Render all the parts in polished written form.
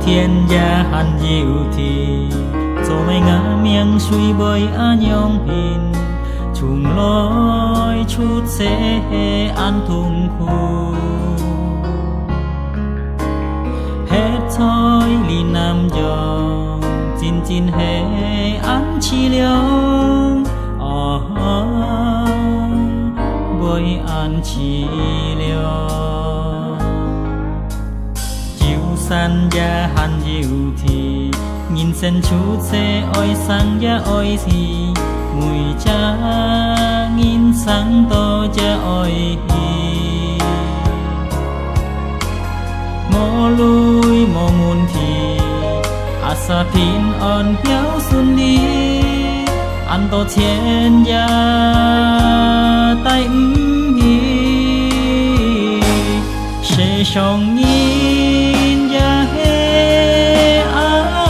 thiên gia hàn diệu thì cho mày ngã miệng suy bơi á nhong hình chung lối chút sẽ an thùng khu hết thôi li nam dòng chín chín hệ ăn chi liêu bơi ăn chi liêu chiều san gia hàn diệu thì nhìn sen chút sẽ oi sang gia oi thì mùi cha nghìn sáng to cha oi hi mò lui mò nguồn thì asa pin on hiếu xuân đi ăn to thiên gia tay hi sẽ song nhìn gia he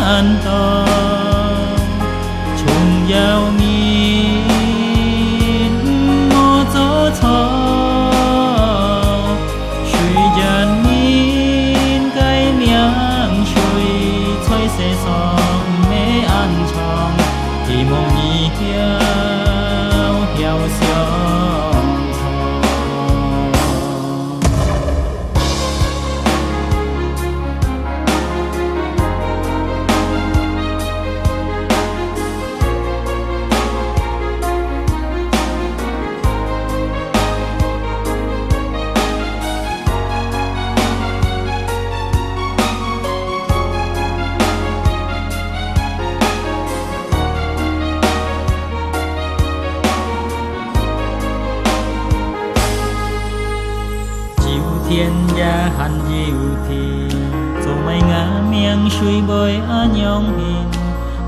an to chung giao nghìn mò gió thọ suy dần nghìn cái miếng suy xoay xe song mê ăn chong thì mong nhị hiếu hiếu xiong thiên gia hàn diệu thì cho mày ngã miệng suy bơi á nhong hình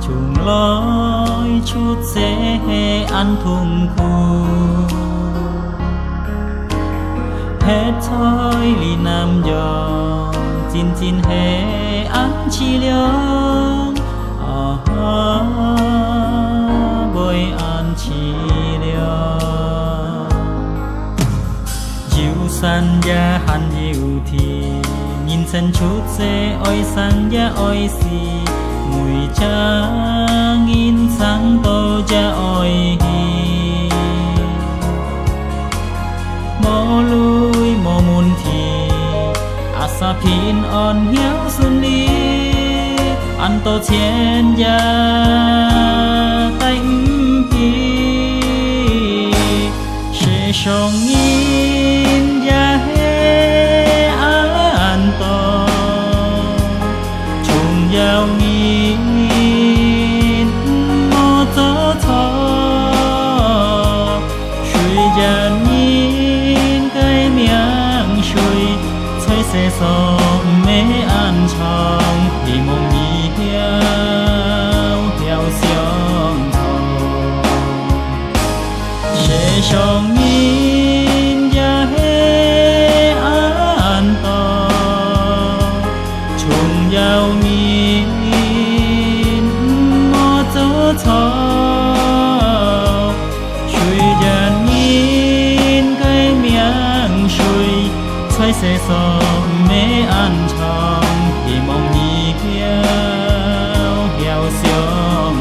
chung lối chút sẽ ăn thùng khu hết thôi li nam dòng chín chín hệ ăn chi liêu bơi ăn chi liêu san gia hàn diệu thì nhìn sen chút sẽ oi sang gia oi si mùi cha nghìn sáng to cha oi hi mò lui mò muôn thì asa pin on hiếu xuân đi ăn to thiên gia tay hi sẽ song nghìn gia he an to chung giao nghìn mò gió thọ suy dần nghìn cái miếng suy xoay xe song mê ăn chong thì mong nhị hiếu hiếu xiong sẽ song nghìn gia he an to chung giao nghìn mò gió thọ suy dần nghìn cái miếng suy xoay xe song mê ăn chong thì mong nhị hiếu hiếu xiong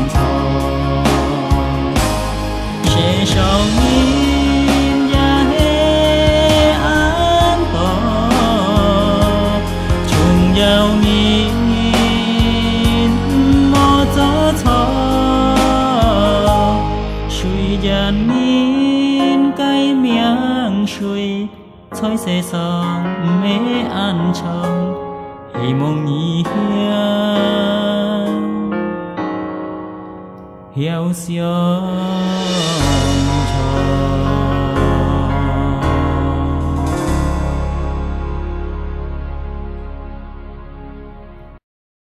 sẽ song nghìn gia he an to chung giao nghìn mò gió thọ suy dần nghìn cái miếng suy xoay xe song mê ăn chong thì mong nhị hiếu hiếu xiong